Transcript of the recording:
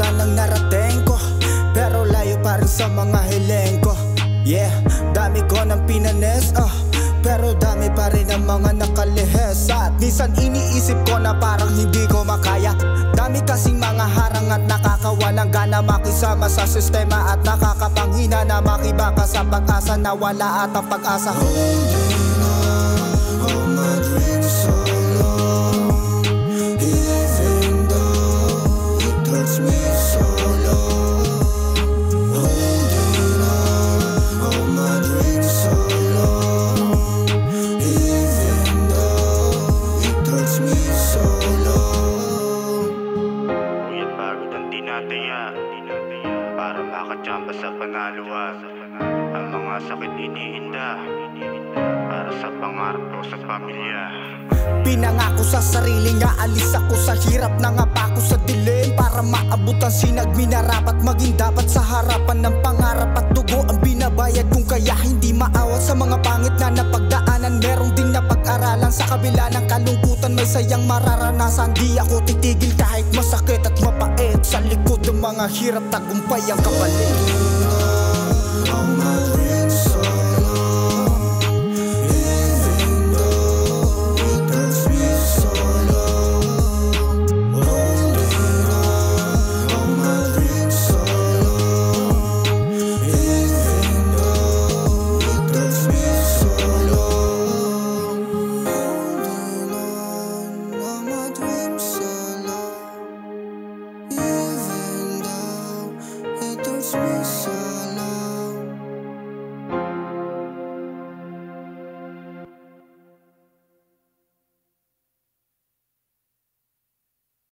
ganda ng narating ko, pero layo pa rin sa mga hiling ko. Yeah, dami ko ng pinanes, pero dami pa rin ang mga nakalihis. At minsan iniisip ko na parang hindi ko makaya. Dami kasing mga harang at nakakawalang gana makisama sa sistema, at nakakapanghina na makibaka sa pag-asa na wala at ang pag-asa. Holding on, all my dreams so long, even though it hurts me so long. Holding on, all my dreams so long, even though it hurts me so long. Nguyat pagod ang tinataya para makachamba sa panaluan. Ang mga sakit iniinda para sa pangarap ko sa pamilya. Pinangako sa sarili nga alis ako sa hirap, nangapa ko sa dilim para maabot ang sinag. Minarapat maging dapat sa harapan ng pangarap at dugo ang binabayad kung kaya hindi maawat sa mga pangit na napagdaanan. Merong din na pag-aralan sa kabila ng kalungkutan, may sayang mararanasan. Di ako titigil kahit masakit at mapait, sa likod ng mga hirap tagumpay ang kapalit.